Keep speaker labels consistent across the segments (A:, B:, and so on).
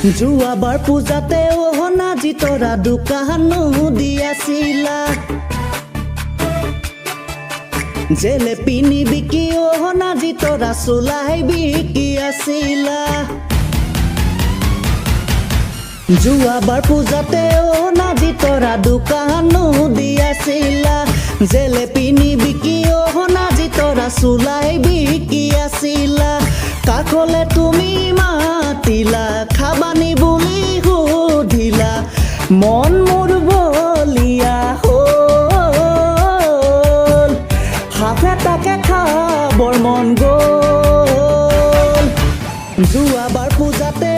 A: যোৱাবাৰ পূজাতে নাজি তৰা দোকানো দিয়াছিলা জেলেপিনি বিকি নাজি তৰা চুলাই বিকি আছিলা যোৱাবাৰ পূজাতে নাজি তৰা দোকানো দিয়াছিলা জেলেপিনি বিকি নাজি তৰা চুলাই বিকি আছিলা কাকলে তুমি মাতিলা খাবানি বুলি সুধিলা মন মোৰ বলিয়া হ'ল হাফে তাকে খাবৰ মন গ'ল যোৱাবাৰ পূজাতে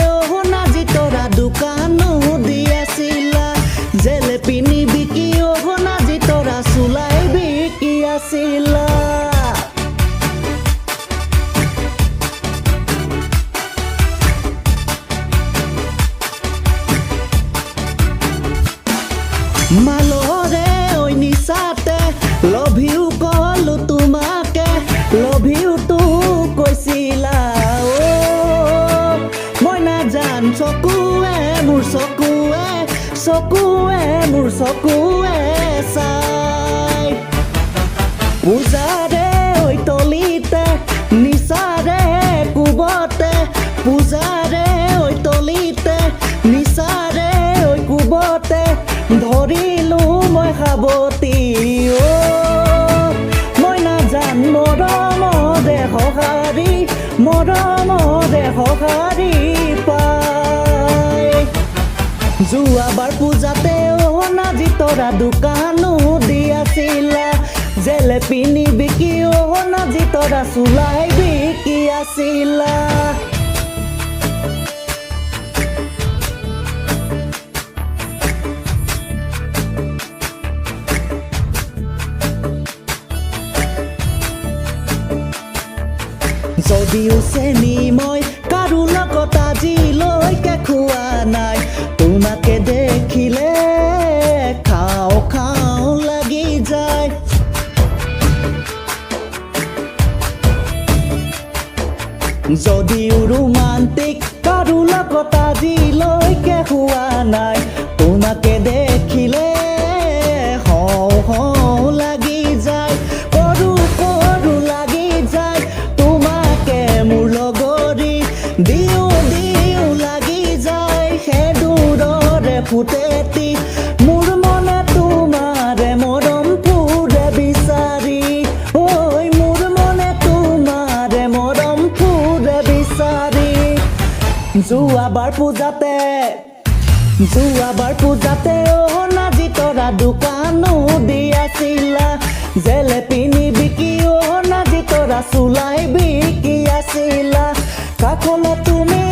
A: নাজি তৰা দোকানো দিয়াছিলা জেলেপিনি বিকি নাজি তৰা চুলাই বিকি আছিলা মালৰে ঐ নিচাতে লভ ইউ কলো তোমাকে লভ ইউ তো কৈছিলা মই নাজান চকুৱে মোৰ চকুৱে চাই পূজাৰে ঐ তলিতে নিচাৰে কোবতে পূজাৰে ঐ তলিতে নিচাৰে ঐ কোবতে ধৰিলো মই সাৱতি মই নাজান মৰমৰে সঁহাৰি পাই যোৱাবাৰ পূজাতে নাজি তৰা দোকানো দিয়াছিলা জেলেপিনি বিকি নাজি তৰা চুলাই বিকি আছিলা যদিও চেনি মই কাৰো লগত আজিলৈকে খোৱা নাই তোমাকে দেখিলে খাওঁ খাওঁ লাগি যায় যদিও ৰোমান্টিক কাৰো লগত আজিলৈকে হোৱা নাই তোমাকে দেখিলে হওঁ হওঁ লাগি যায় কৰো লাগি যায় তোমাকে মোৰ লগৰী দিও লাগি যায় সেদূৰৰে ফুটেতি মোৰ মনে তোমাৰে মৰম ফুৰে বিচাৰি ঐ মোৰ মনে তোমাৰে মৰম ফুৰে বিচাৰি যোৱাবাৰ পূজাতে নাজি তৰা দোকানো দিয়াছিলা জেলেপিনি বিকি নাজি তৰা চুলাই বিকি আছিলা কাকলে তুমি